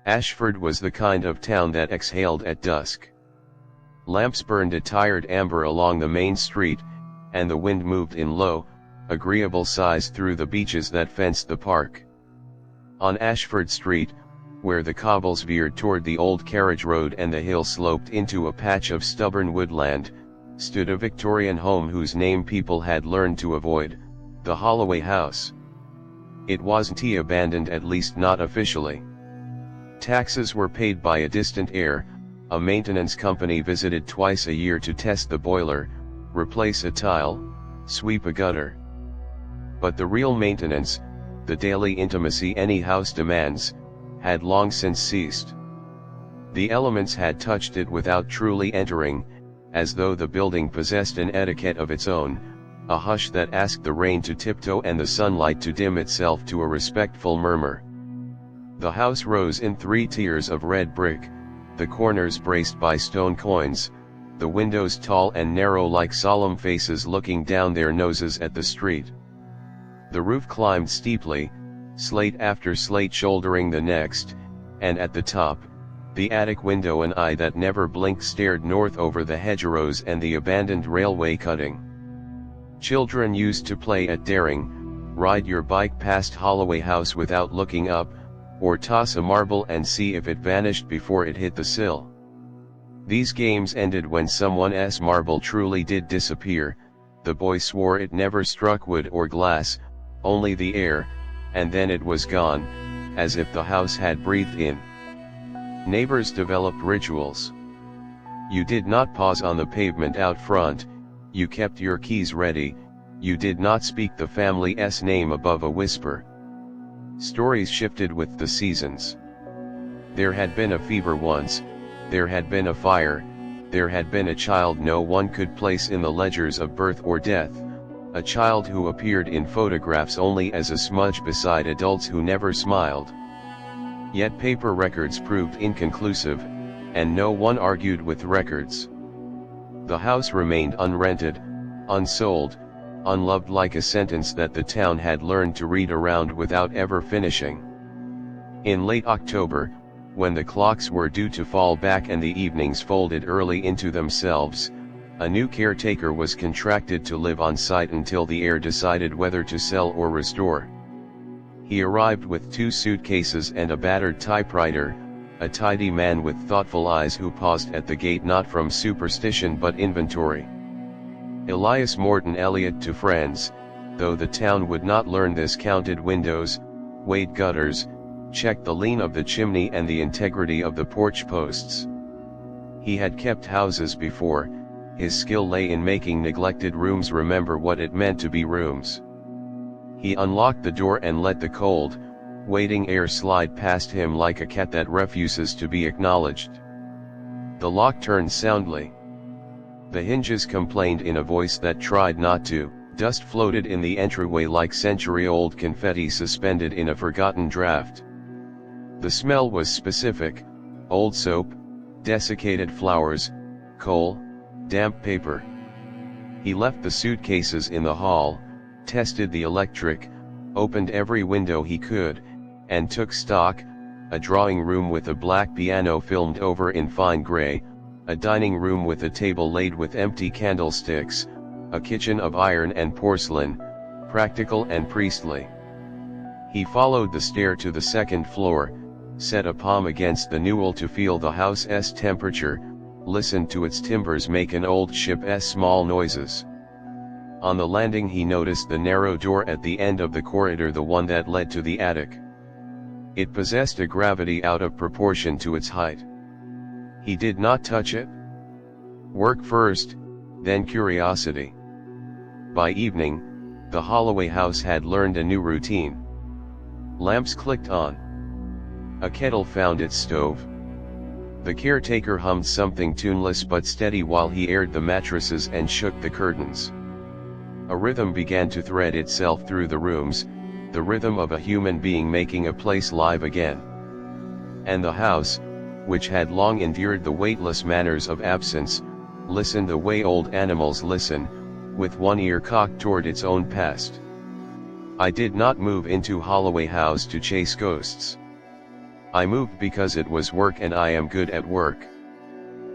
Ashford was the kind of town that exhaled at dusk. Lamps burned a tired amber along the main street, and the wind moved in low, agreeable sighs through the beeches that fenced the park. On Ashford Street, where the cobbles veered toward the old carriage road and the hill sloped into a patch of stubborn woodland, stood a Victorian home whose name people had learned to avoid, the Holloway House. It wasn't abandoned, at least not officially. Taxes were paid by a distant heir, a maintenance company visited twice a year to test the boiler, replace a tile, sweep a gutter. But the real maintenance, the daily intimacy any house demands, had long since ceased. The elements had touched it without truly entering, as though the building possessed an etiquette of its own, a hush that asked the rain to tiptoe and the sunlight to dim itself to a respectful murmur. The house rose in 3 tiers of red brick, the corners braced by stone coins, the windows tall and narrow like solemn faces looking down their noses at the street. The roof climbed steeply, slate after slate shouldering the next, and at the top, the attic window, an eye that never blinked, stared north over the hedgerows and the abandoned railway cutting. Children used to play at daring, ride your bike past Holloway House without looking up, or toss a marble and see if it vanished before it hit the sill. These games ended when someone's marble truly did disappear. The boy swore it never struck wood or glass, only the air, and then it was gone, as if the house had breathed in. Neighbors developed rituals. You did not pause on the pavement out front, you kept your keys ready, you did not speak the family's name above a whisper. Stories shifted with the seasons. There had been a fever once, there had been a fire, there had been a child no one could place in the ledgers of birth or death, a child who appeared in photographs only as a smudge beside adults who never smiled. Yet paper records proved inconclusive, and no one argued with records. The house remained unrented, unsold, unloved, like a sentence that the town had learned to read around without ever finishing. In late October, when the clocks were due to fall back and the evenings folded early into themselves, a new caretaker was contracted to live on site until the heir decided whether to sell or restore. He arrived with 2 suitcases and a battered typewriter, a tidy man with thoughtful eyes who paused at the gate not from superstition but inventory. Elias Morton Elliott to friends, though the town would not learn this, counted windows, weighed gutters, checked the lean of the chimney and the integrity of the porch posts. He had kept houses before, his skill lay in making neglected rooms remember what it meant to be rooms. He unlocked the door and let the cold, waiting air slide past him like a cat that refuses to be acknowledged. The lock turned soundly. The hinges complained in a voice that tried not to. Dust floated in the entryway like century-old confetti suspended in a forgotten draft. The smell was specific: old soap, desiccated flowers, coal, damp paper. He left the suitcases in the hall, tested the electric, opened every window he could, and took stock: a drawing room with a black piano filmed over in fine gray, a dining room with a table laid with empty candlesticks, a kitchen of iron and porcelain, practical and priestly. He followed the stair to the 2nd floor, set a palm against the newel to feel the house's temperature, listened to its timbers make an old ship's small noises. On the landing he noticed the narrow door at the end of the corridor, the one that led to the attic. It possessed a gravity out of proportion to its height. He did not touch it. Work first, then curiosity. By evening, the Holloway house had learned a new routine. Lamps clicked on. A kettle found its stove. The caretaker hummed something tuneless but steady while he aired the mattresses and shook the curtains. A rhythm began to thread itself through the rooms, the rhythm of a human being making a place live again. And the house, which had long endured the weightless manners of absence, listened the way old animals listen, with one ear cocked toward its own past. I did not move into Holloway House to chase ghosts. I moved because it was work and I am good at work.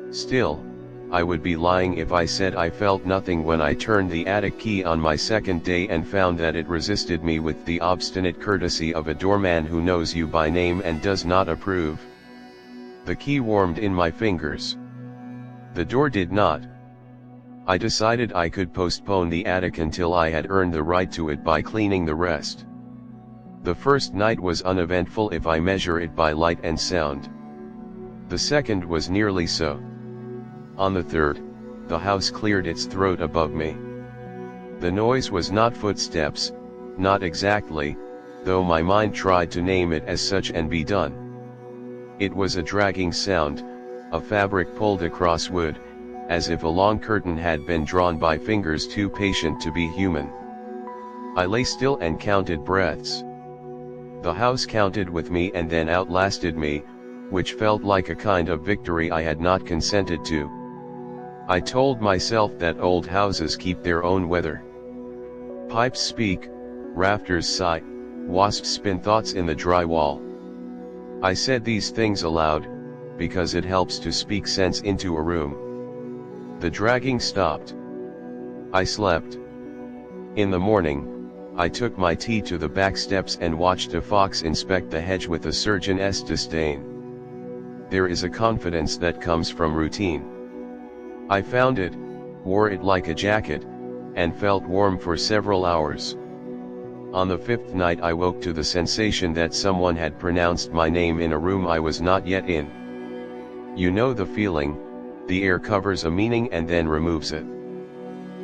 Still, I would be lying if I said I felt nothing when I turned the attic key on my second day and found that it resisted me with the obstinate courtesy of a doorman who knows you by name and does not approve. The key warmed in my fingers. The door did not. I decided I could postpone the attic until I had earned the right to it by cleaning the rest. The first night was uneventful if I measure it by light and sound. The second was nearly so. On the third, the house cleared its throat above me. The noise was not footsteps, not exactly, though my mind tried to name it as such and be done. It was a dragging sound, a fabric pulled across wood, as if a long curtain had been drawn by fingers too patient to be human. I lay still and counted breaths. The house counted with me and then outlasted me, which felt like a kind of victory I had not consented to. I told myself that old houses keep their own weather. Pipes speak, rafters sigh, wasps spin thoughts in the dry wall. I said these things aloud, because it helps to speak sense into a room. The dragging stopped. I slept. In the morning, I took my tea to the back steps and watched a fox inspect the hedge with a surgeon's disdain. There is a confidence that comes from routine. I found it, wore it like a jacket, and felt warm for several hours. On the fifth night I woke to the sensation that someone had pronounced my name in a room I was not yet in. You know the feeling, the air covers a meaning and then removes it.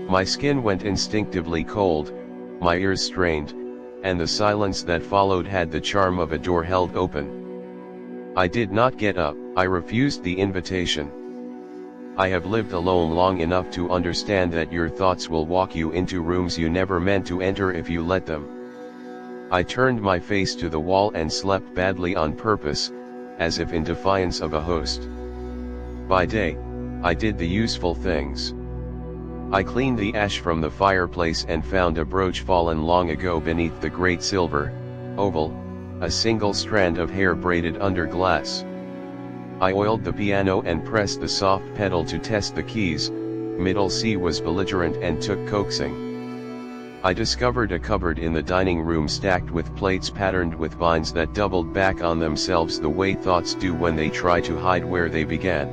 My skin went instinctively cold, my ears strained, and the silence that followed had the charm of a door held open. I did not get up, I refused the invitation. I have lived alone long enough to understand that your thoughts will walk you into rooms you never meant to enter if you let them. I turned my face to the wall and slept badly on purpose, as if in defiance of a host. By day, I did the useful things. I cleaned the ash from the fireplace and found a brooch fallen long ago beneath the great silver oval, a single strand of hair braided under glass. I oiled the piano and pressed the soft pedal to test the keys. Middle C was belligerent and took coaxing. I discovered a cupboard in the dining room stacked with plates patterned with vines that doubled back on themselves the way thoughts do when they try to hide where they began.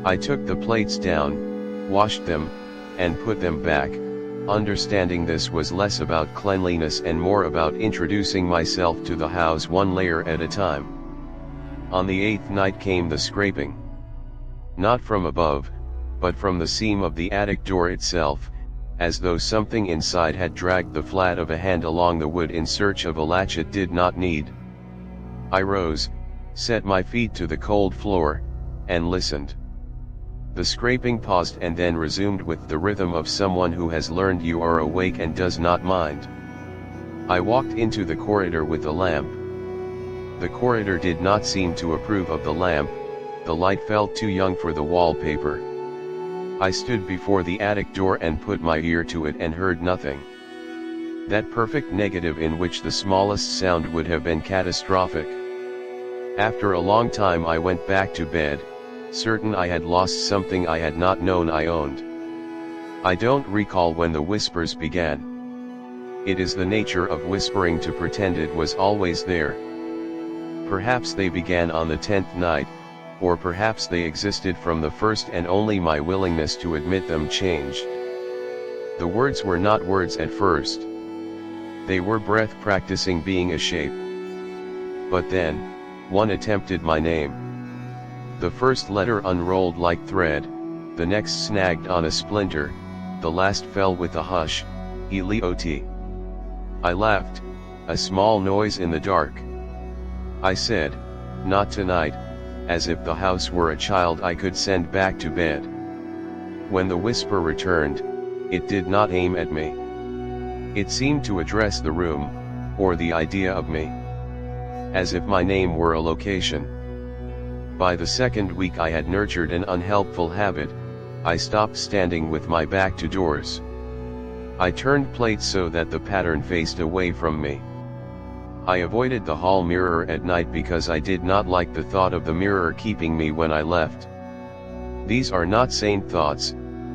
I took the plates down, washed them, and put them back, understanding this was less about cleanliness and more about introducing myself to the house one layer at a time. On the eighth night came the scraping. Not from above, but from the seam of the attic door itself, as though something inside had dragged the flat of a hand along the wood in search of a latch it did not need. I rose, set my feet to the cold floor, and listened. The scraping paused and then resumed with the rhythm of someone who has learned you are awake and does not mind. I walked into the corridor with a lamp. The corridor did not seem to approve of the lamp, the light felt too young for the wallpaper. I stood before the attic door and put my ear to it and heard nothing. That perfect negative in which the smallest sound would have been catastrophic. After a long time I went back to bed, certain I had lost something I had not known I owned. I don't recall when the whispers began. It is the nature of whispering to pretend it was always there. Perhaps they began on the 10th night, or perhaps they existed from the first and only my willingness to admit them changed. The words were not words at first. They were breath practicing being a shape. But then, one attempted my name. The first letter unrolled like thread, the next snagged on a splinter, the last fell with a hush, Eliot. I laughed, a small noise in the dark. I said, "Not tonight," as if the house were a child I could send back to bed. When the whisper returned, it did not aim at me. It seemed to address the room, or the idea of me. As if my name were a location. By the second week I had nurtured an unhelpful habit. I stopped standing with my back to doors. I turned plates so that the pattern faced away from me. I avoided the hall mirror at night because I did not like the thought of the mirror keeping me when I left. These are not sane thoughts,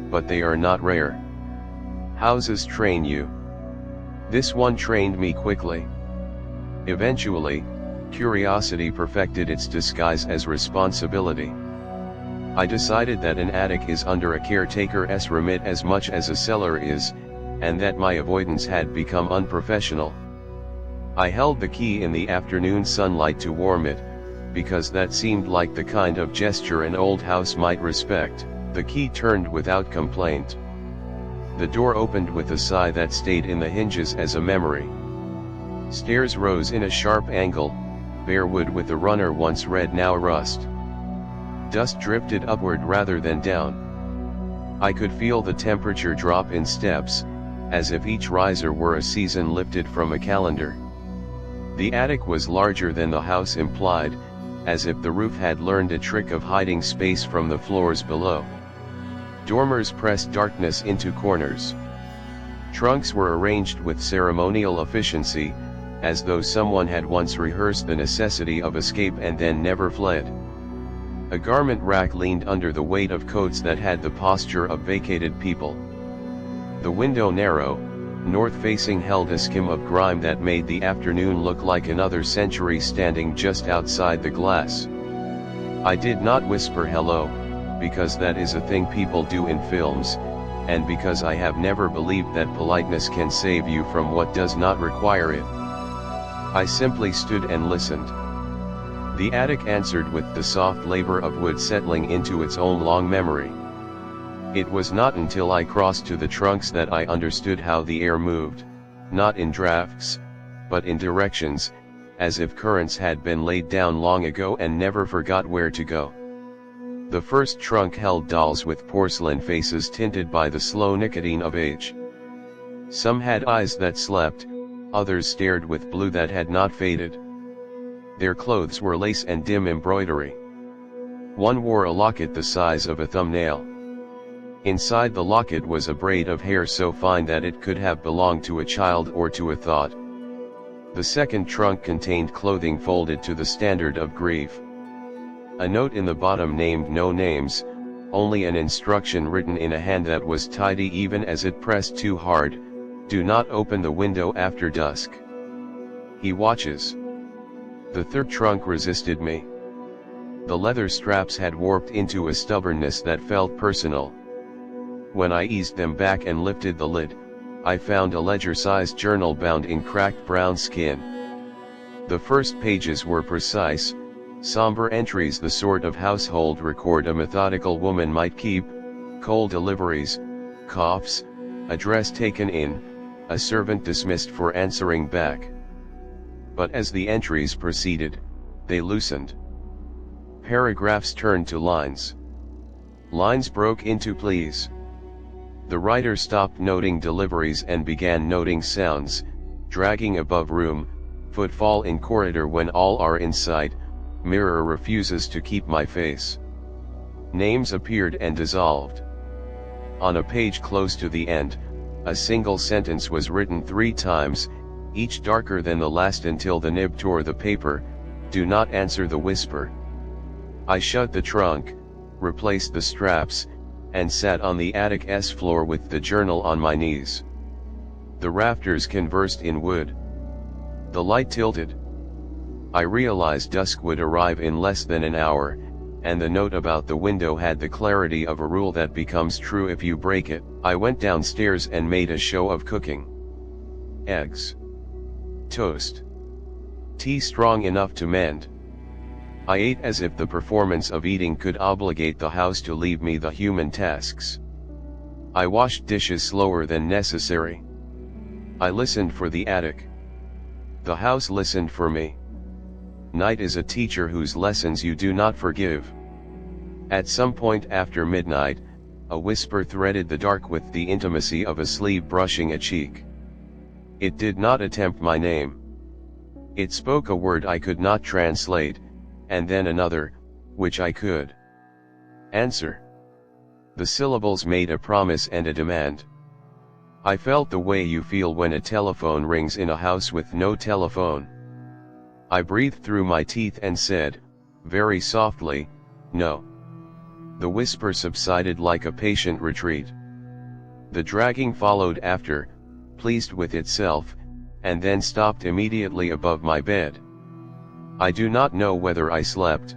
but they are not rare. Houses train you. This one trained me quickly. Eventually, curiosity perfected its disguise as responsibility. I decided that an attic is under a caretaker's remit as much as a cellar is, and that my avoidance had become unprofessional. I held the key in the afternoon sunlight to warm it, because that seemed like the kind of gesture an old house might respect. The key turned without complaint. The door opened with a sigh that stayed in the hinges as a memory. Stairs rose in a sharp angle, bare wood with the runner once red now rust. Dust drifted upward rather than down. I could feel the temperature drop in steps, as if each riser were a season lifted from a calendar. The attic was larger than the house implied, as if the roof had learned a trick of hiding space from the floors below. Dormers pressed darkness into corners. Trunks were arranged with ceremonial efficiency, as though someone had once rehearsed the necessity of escape and then never fled. A garment rack leaned under the weight of coats that had the posture of vacated people. The window narrow, north-facing held a skim of grime that made the afternoon look like another century standing just outside the glass. I did not whisper hello, because that is a thing people do in films, and because I have never believed that politeness can save you from what does not require it. I simply stood and listened. The attic answered with the soft labor of wood settling into its own long memory. It was not until I crossed to the trunks that I understood how the air moved, not in drafts, but in directions, as if currents had been laid down long ago and never forgot where to go. The first trunk held dolls with porcelain faces tinted by the slow nicotine of age. Some had eyes that slept, others stared with blue that had not faded. Their clothes were lace and dim embroidery. One wore a locket the size of a thumbnail. Inside the locket was a braid of hair so fine that it could have belonged to a child or to a thought. The second trunk contained clothing folded to the standard of grief. A note in the bottom named no names, only an instruction written in a hand that was tidy even as it pressed too hard: do not open the window after dusk. He watches. The third trunk resisted me. The leather straps had warped into a stubbornness that felt personal. When I eased them back and lifted the lid, I found a ledger-sized journal bound in cracked brown skin. The first pages were precise, somber entries, the sort of household record a methodical woman might keep: coal deliveries, coughs, address taken in, a servant dismissed for answering back. But as the entries proceeded, they loosened. Paragraphs turned to lines. Lines broke into pleas. The writer stopped noting deliveries and began noting sounds: dragging above room, footfall in corridor when all are in sight, mirror refuses to keep my face. Names appeared and dissolved. On a page close to the end, a single sentence was written 3 times, each darker than the last until the nib tore the paper: do not answer the whisper. I shut the trunk, replaced the straps, and sat on the attic's floor with the journal on my knees. The rafters conversed in wood. The light tilted. I realized dusk would arrive in less than an hour, and the note about the window had the clarity of a rule that becomes true if you break it. I went downstairs and made a show of cooking. Eggs. Toast. Tea strong enough to mend. I ate as if the performance of eating could obligate the house to leave me the human tasks. I washed dishes slower than necessary. I listened for the attic. The house listened for me. Night is a teacher whose lessons you do not forgive. At some point after midnight, a whisper threaded the dark with the intimacy of a sleeve brushing a cheek. It did not attempt my name. It spoke a word I could not translate, and then another, which I could. Answer. The syllables made a promise and a demand. I felt the way you feel when a telephone rings in a house with no telephone. I breathed through my teeth and said, very softly, "No." The whisper subsided like a patient retreat. The dragging followed after, pleased with itself, and then stopped immediately above my bed. I do not know whether I slept.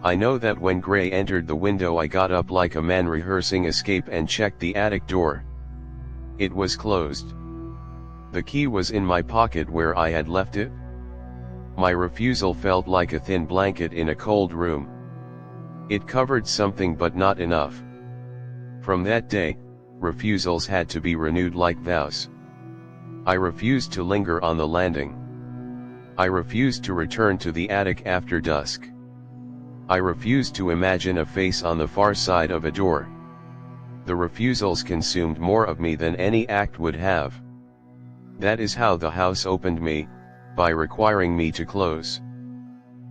I know that when Gray entered the window I got up like a man rehearsing escape and checked the attic door. It was closed. The key was in my pocket where I had left it. My refusal felt like a thin blanket in a cold room. It covered something but not enough. From that day, refusals had to be renewed like vows. I refused to linger on the landing. I refused to return to the attic after dusk. I refused to imagine a face on the far side of a door. The refusals consumed more of me than any act would have. That is how the house opened me, by requiring me to close.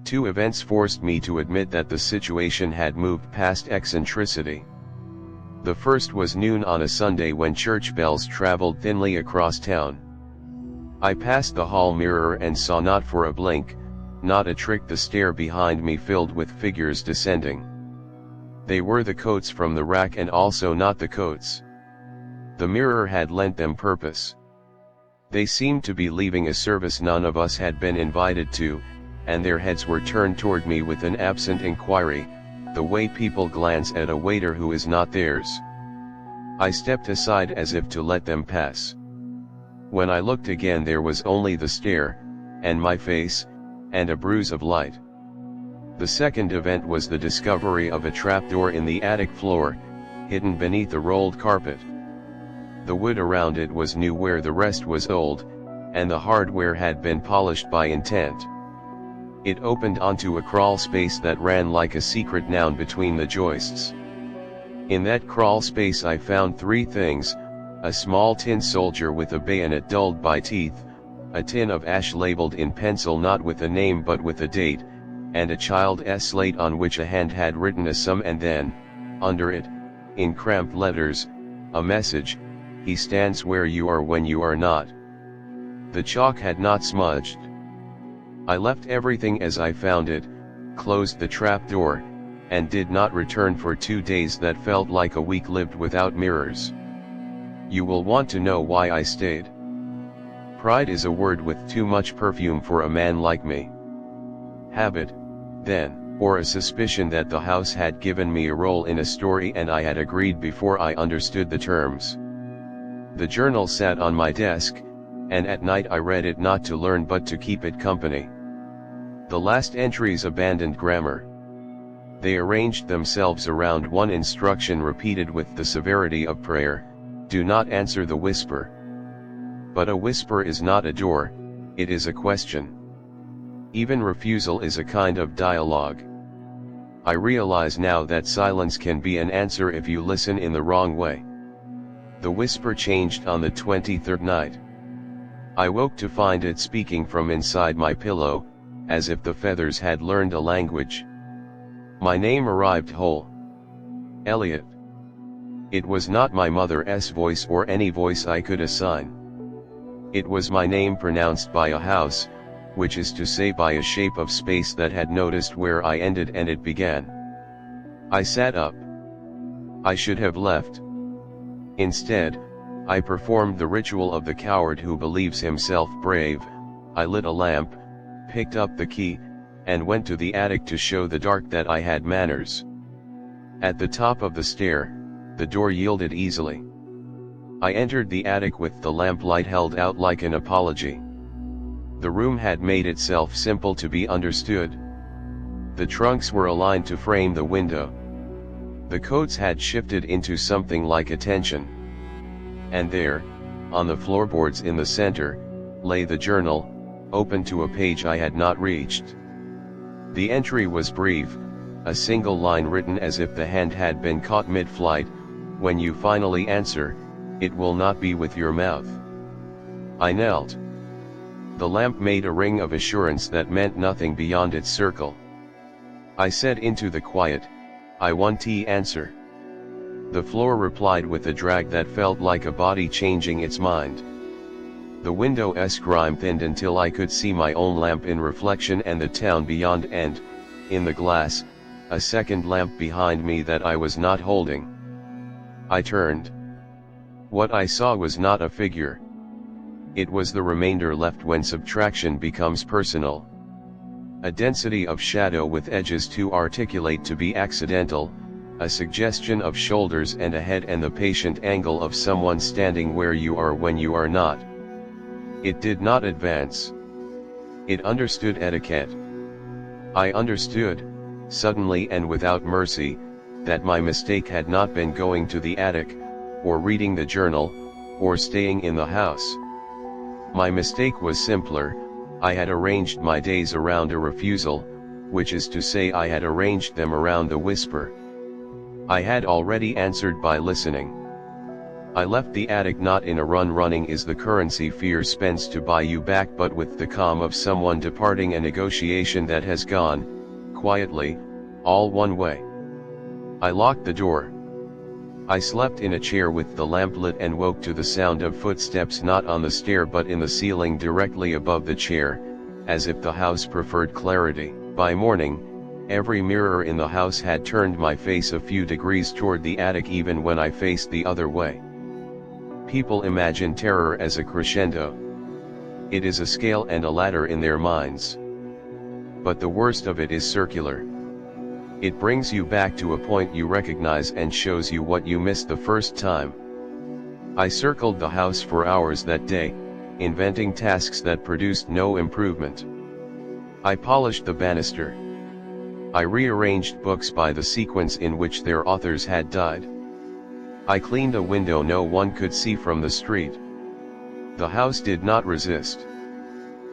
Two events forced me to admit that the situation had moved past eccentricity. The first was noon on a Sunday when church bells traveled thinly across town. I passed the hall mirror and saw not for a blink, not a trick, the stair behind me filled with figures descending. They were the coats from the rack and also not the coats. The mirror had lent them purpose. They seemed to be leaving a service none of us had been invited to, and their heads were turned toward me with an absent inquiry, the way people glance at a waiter who is not theirs. I stepped aside as if to let them pass. When I looked again there was only the stair, and my face, and a bruise of light. The second event was the discovery of a trapdoor in the attic floor, hidden beneath a rolled carpet. The wood around it was new where the rest was old, and the hardware had been polished by intent. It opened onto a crawl space that ran like a secret noun between the joists. In that crawl space I found three things: a small tin soldier with a bayonet dulled by teeth, a tin of ash labeled in pencil not with a name but with a date, and a child's slate on which a hand had written a sum, and then, under it, in cramped letters, a message: "He stands where you are when you are not." The chalk had not smudged. I left everything as I found it, closed the trap door, and did not return for 2 days that felt like a week lived without mirrors. You will want to know why I stayed. Pride is a word with too much perfume for a man like me. Habit, then, or a suspicion that the house had given me a role in a story and I had agreed before I understood the terms. The journal sat on my desk, and at night I read it not to learn but to keep it company. The last entries abandoned grammar. They arranged themselves around one instruction repeated with the severity of prayer: do not answer the whisper. But a whisper is not a door, it is a question. Even refusal is a kind of dialogue. I realize now that silence can be an answer if you listen in the wrong way. The whisper changed on the 23rd night. I woke to find it speaking from inside my pillow, as if the feathers had learned a language. My name arrived whole. Elliot. It was not my mother's voice or any voice I could assign. It was my name pronounced by a house, which is to say by a shape of space that had noticed where I ended and it began. I sat up. I should have left. Instead, I performed the ritual of the coward who believes himself brave. I lit a lamp, picked up the key, and went to the attic to show the dark that I had manners. At the top of the stair, the door yielded easily. I entered the attic with the lamplight held out like an apology. The room had made itself simple to be understood. The trunks were aligned to frame the window. The coats had shifted into something like attention. And there, on the floorboards in the center, lay the journal, open to a page I had not reached. The entry was brief, a single line written as if the hand had been caught mid-flight: when you finally answer, it will not be with your mouth. I knelt. The lamp made a ring of assurance that meant nothing beyond its circle. I said into the quiet, I want to answer. The floor replied with a drag that felt like a body changing its mind. The window screen thinned until I could see my own lamp in reflection and the town beyond and, in the glass, a second lamp behind me that I was not holding. I turned. What I saw was not a figure. It was the remainder left when subtraction becomes personal. A density of shadow with edges too articulate to be accidental, a suggestion of shoulders and a head and the patient angle of someone standing where you are when you are not. It did not advance. It understood etiquette. I understood, suddenly and without mercy, that my mistake had not been going to the attic, or reading the journal, or staying in the house. My mistake was simpler. I had arranged my days around a refusal, which is to say I had arranged them around the whisper. I had already answered by listening. I left the attic not in a run. Running is the currency fear spends to buy you back, but with the calm of someone departing a negotiation that has gone, quietly, all one way. I locked the door. I slept in a chair with the lamp lit and woke to the sound of footsteps not on the stair but in the ceiling directly above the chair, as if the house preferred clarity. By morning, every mirror in the house had turned my face a few degrees toward the attic even when I faced the other way. People imagine terror as a crescendo. It is a scale and a ladder in their minds. But the worst of it is circular. It brings you back to a point you recognize and shows you what you missed the first time. I circled the house for hours that day, inventing tasks that produced no improvement. I polished the banister. I rearranged books by the sequence in which their authors had died. I cleaned a window no one could see from the street. The house did not resist.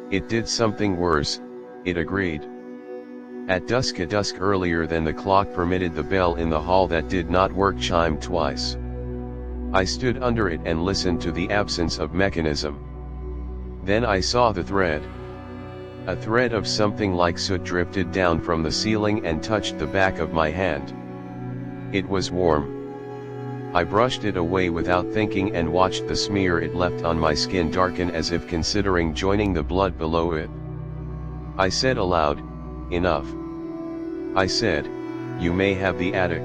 It did something worse, it agreed. At dusk, a dusk earlier than the clock permitted, the bell in the hall that did not work chimed twice. I stood under it and listened to the absence of mechanism. Then I saw the thread. A thread of something like soot drifted down from the ceiling and touched the back of my hand. It was warm. I brushed it away without thinking and watched the smear it left on my skin darken as if considering joining the blood below it. I said aloud, "Enough." I said, "You may have the attic.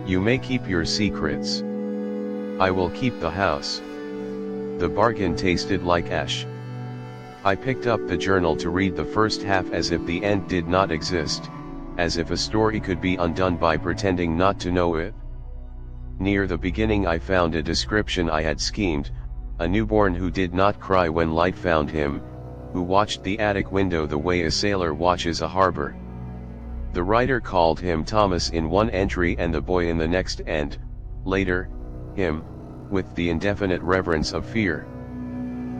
You may keep your secrets. I will keep the house." The bargain tasted like ash. I picked up the journal to read the first half as if the end did not exist, as if a story could be undone by pretending not to know it. Near the beginning I found a description I had schemed, a newborn who did not cry when light found him, who watched the attic window the way a sailor watches a harbor. The writer called him Thomas in one entry and the boy in the next, and, later, him, with the indefinite reverence of fear.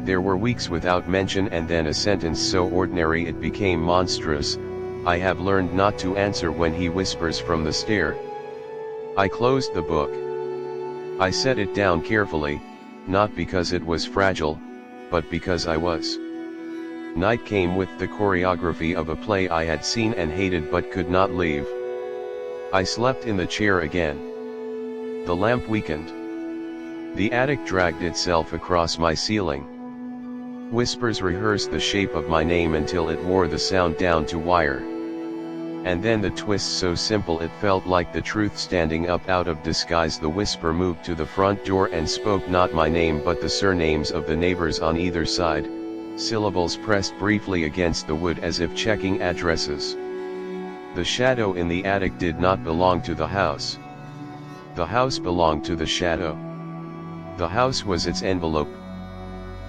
There were weeks without mention and then a sentence so ordinary it became monstrous, "I have learned not to answer when he whispers from the stair." I closed the book. I set it down carefully, not because it was fragile, but because I was. Night came with the choreography of a play I had seen and hated but could not leave. I slept in the chair again. The lamp weakened. The attic dragged itself across my ceiling. Whispers rehearsed the shape of my name until it wore the sound down to wire. And then the twist so simple it felt like the truth standing up out of disguise. The whisper moved to the front door and spoke not my name but the surnames of the neighbors on either side, syllables pressed briefly against the wood as if checking addresses. The shadow in the attic did not belong to the house. The house belonged to the shadow. The house was its envelope.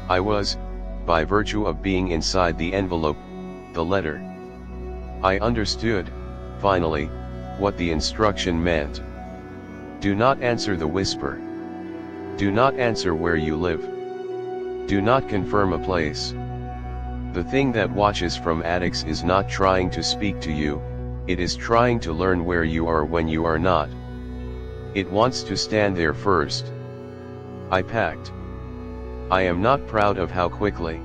I was, by virtue of being inside the envelope, the letter. I understood, finally, what the instruction meant. Do not answer the whisper. Do not answer where you live. Do not confirm a place. The thing that watches from attics is not trying to speak to you, it is trying to learn where you are when you are not. It wants to stand there first. I packed. I am not proud of how quickly.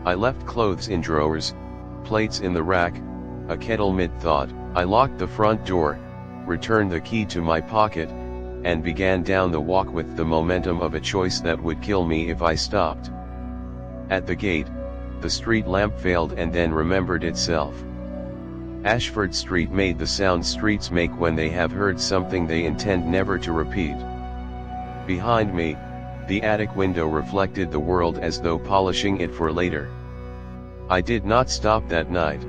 I left clothes in drawers, plates in the rack, a kettle mid-thought. I locked the front door, returned the key to my pocket, and began down the walk with the momentum of a choice that would kill me if I stopped. At the gate, the street lamp failed and then remembered itself. Ashford Street made the sound streets make when they have heard something they intend never to repeat. Behind me, the attic window reflected the world as though polishing it for later. I did not stop that night.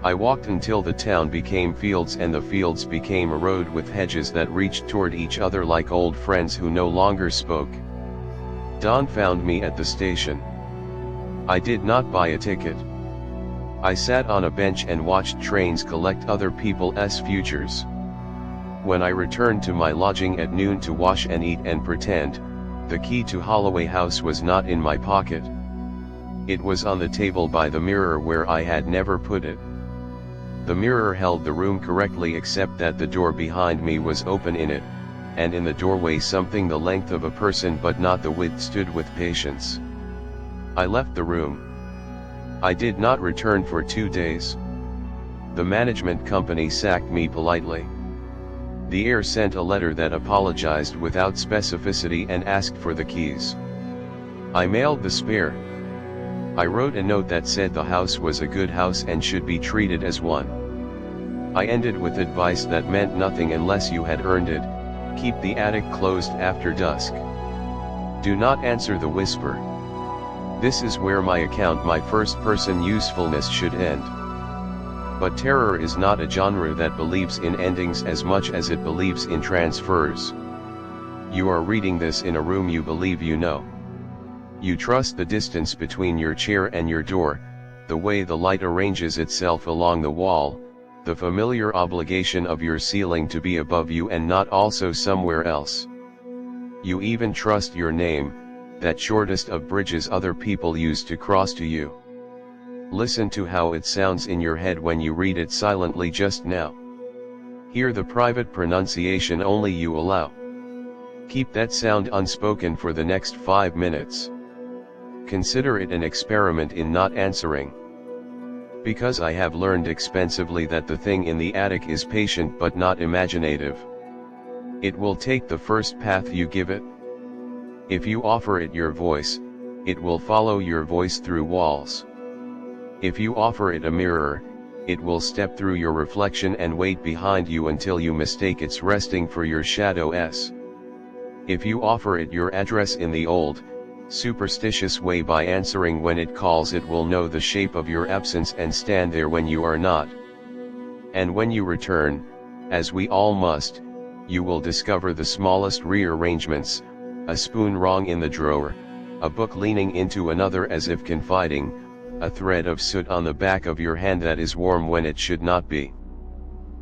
I walked until the town became fields and the fields became a road with hedges that reached toward each other like old friends who no longer spoke. Dawn found me at the station. I did not buy a ticket. I sat on a bench and watched trains collect other people's futures. When I returned to my lodging at noon to wash and eat and pretend, the key to Holloway House was not in my pocket. It was on the table by the mirror where I had never put it. The mirror held the room correctly except that the door behind me was open in it, and in the doorway something the length of a person but not the width stood with patience. I left the room. I did not return for 2 days. The management company sacked me politely. The heir sent a letter that apologized without specificity and asked for the keys. I mailed the spare. I wrote a note that said the house was a good house and should be treated as one. I ended with advice that meant nothing unless you had earned it: keep the attic closed after dusk. Do not answer the whisper. This is where my first-person usefulness should end. But terror is not a genre that believes in endings as much as it believes in transfers. You are reading this in a room you believe you know. You trust the distance between your chair and your door, the way the light arranges itself along the wall, the familiar obligation of your ceiling to be above you and not also somewhere else. You even trust your name, that shortest of bridges other people use to cross to you. Listen to how it sounds in your head when you read it silently just now. Hear the private pronunciation only you allow. Keep that sound unspoken for the next 5 minutes. Consider it an experiment in not answering. Because I have learned expensively that the thing in the attic is patient but not imaginative. It will take the first path you give it. If you offer it your voice, it will follow your voice through walls. If you offer it a mirror, it will step through your reflection and wait behind you until you mistake its resting for your shadow's. If you offer it your address in the old, superstitious way by answering when it calls, it will know the shape of your absence and stand there when you are not. And when you return, as we all must, you will discover the smallest rearrangements, a spoon wrong in the drawer, a book leaning into another as if confiding, a thread of soot on the back of your hand that is warm when it should not be.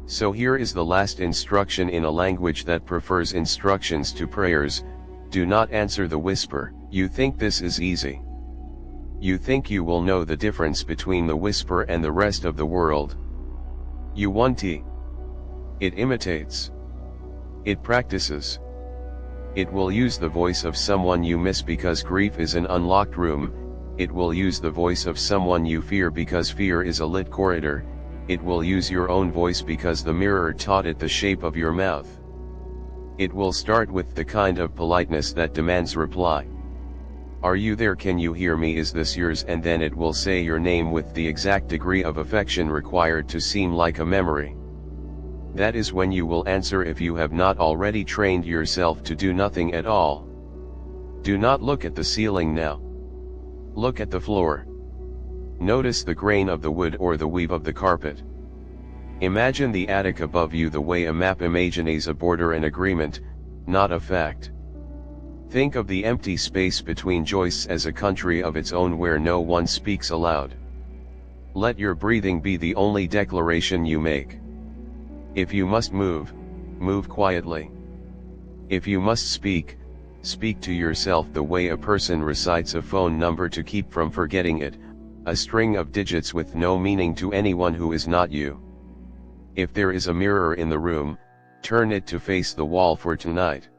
So here is the last instruction in a language that prefers instructions to prayers: do not answer the whisper. You think this is easy. You think you will know the difference between the whisper and the rest of the world. You want it. It imitates. It practices. It will use the voice of someone you miss because grief is an unlocked room. It will use the voice of someone you fear because fear is a lit corridor. It will use your own voice because the mirror taught it the shape of your mouth. It will start with the kind of politeness that demands reply. Are you there? Can you hear me? Is this yours? And then it will say your name with the exact degree of affection required to seem like a memory. That is when you will answer if you have not already trained yourself to do nothing at all. Do not look at the ceiling now. Look at the floor. Notice the grain of the wood or the weave of the carpet. Imagine the attic above you the way a map imagines a border, an agreement, not a fact. Think of the empty space between joists as a country of its own where no one speaks aloud. Let your breathing be the only declaration you make. If you must move, move quietly. If you must speak, speak to yourself the way a person recites a phone number to keep from forgetting it, a string of digits with no meaning to anyone who is not you. If there is a mirror in the room, turn it to face the wall for tonight.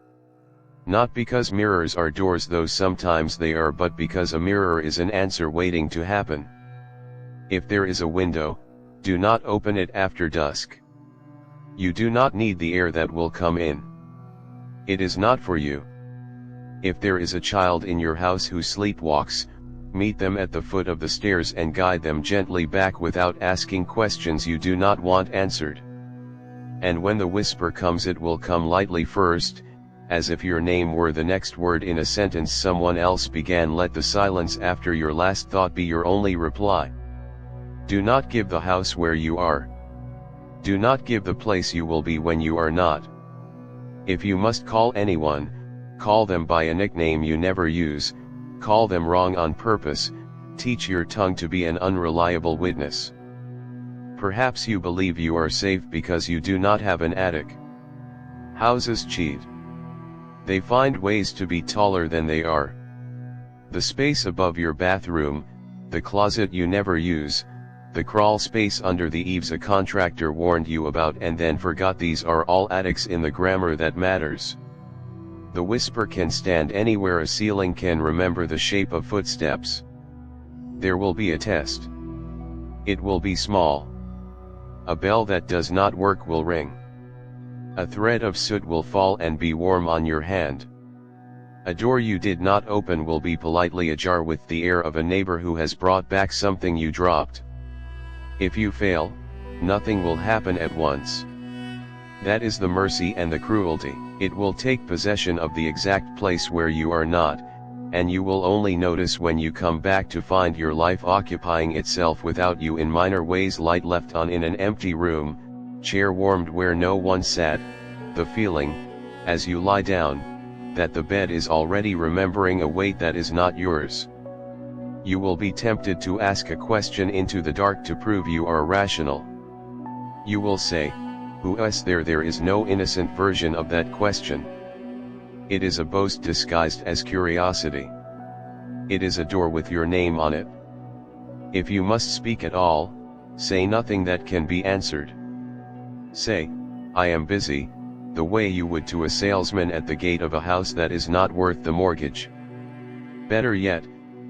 Not because mirrors are doors, though sometimes they are, but because a mirror is an answer waiting to happen. If there is a window, do not open it after dusk. You do not need the air that will come in. It is not for you. If there is a child in your house who sleepwalks, meet them at the foot of the stairs and guide them gently back without asking questions you do not want answered. And when the whisper comes, it will come lightly first, as if your name were the next word in a sentence someone else began. Let the silence after your last thought be your only reply. Do not give the house where you are. Do not give the place you will be when you are not. If you must call anyone, call them by a nickname you never use, call them wrong on purpose, teach your tongue to be an unreliable witness. Perhaps you believe you are safe because you do not have an attic. Houses cheat. They find ways to be taller than they are. The space above your bathroom, the closet you never use, the crawl space under the eaves a contractor warned you about and then forgot. These are all attics in the grammar that matters. The whisper can stand anywhere. A ceiling can remember the shape of footsteps. There will be a test. It will be small. A bell that does not work will ring. A thread of soot will fall and be warm on your hand. A door you did not open will be politely ajar with the air of a neighbor who has brought back something you dropped. If you fail, nothing will happen at once. That is the mercy and the cruelty. It will take possession of the exact place where you are not, and you will only notice when you come back to find your life occupying itself without you in minor ways. Light left on in an empty room, chair warmed where no one sat, the feeling, as you lie down, that the bed is already remembering a weight that is not yours. You will be tempted to ask a question into the dark to prove you are rational. You will say, "Who is there?" There is no innocent version of that question. It is a boast disguised as curiosity. It is a door with your name on it. If you must speak at all, say nothing that can be answered. Say, "I am busy," the way you would to a salesman at the gate of a house that is not worth the mortgage. Better yet,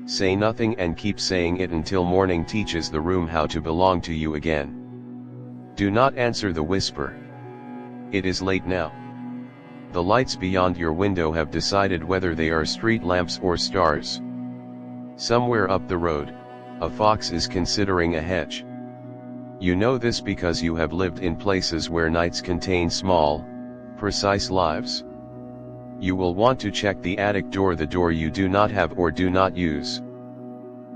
say nothing and keep saying it until morning teaches the room how to belong to you again. Do not answer the whisper. It is late now. The lights beyond your window have decided whether they are street lamps or stars. Somewhere up the road, a fox is considering a hedge. You know this because you have lived in places where nights contain small, precise lives. You will want to check the attic door, the door you do not have or do not use.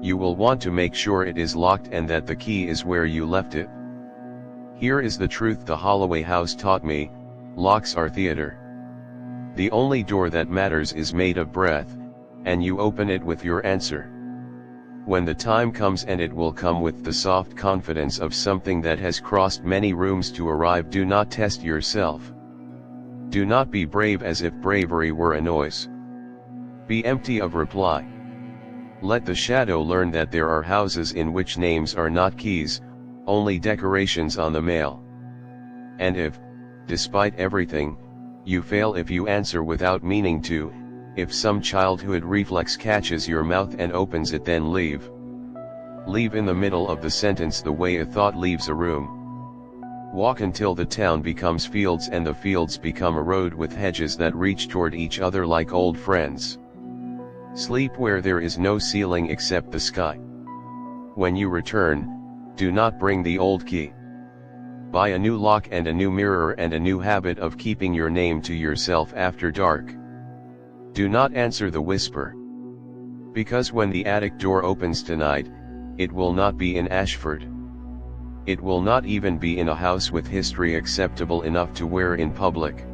You will want to make sure it is locked and that the key is where you left it. Here is the truth the Holloway house taught me: locks are theater. The only door that matters is made of breath, and you open it with your answer. When the time comes, and it will come with the soft confidence of something that has crossed many rooms to arrive, do not test yourself. Do not be brave as if bravery were a noise. Be empty of reply. Let the shadow learn that there are houses in which names are not keys, only decorations on the mail. And if, despite everything, you fail, if you answer without meaning to, if some childhood reflex catches your mouth and opens it, then leave. Leave in the middle of the sentence the way a thought leaves a room. Walk until the town becomes fields and the fields become a road with hedges that reach toward each other like old friends. Sleep where there is no ceiling except the sky. When you return, do not bring the old key. Buy a new lock and a new mirror and a new habit of keeping your name to yourself after dark. Do not answer the whisper. Because when the attic door opens tonight, it will not be in Ashford. It will not even be in a house with history acceptable enough to wear in public.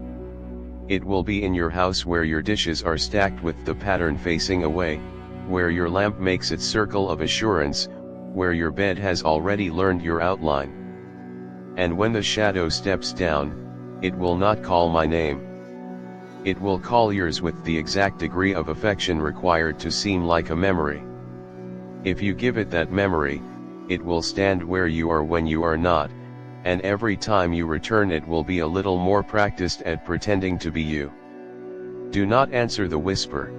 It will be in your house where your dishes are stacked with the pattern facing away, where your lamp makes its circle of assurance, where your bed has already learned your outline. And when the shadow steps down, it will not call my name. It will call yours with the exact degree of affection required to seem like a memory. If you give it that memory, it will stand where you are when you are not, and every time you return it will be a little more practiced at pretending to be you. Do not answer the whisper.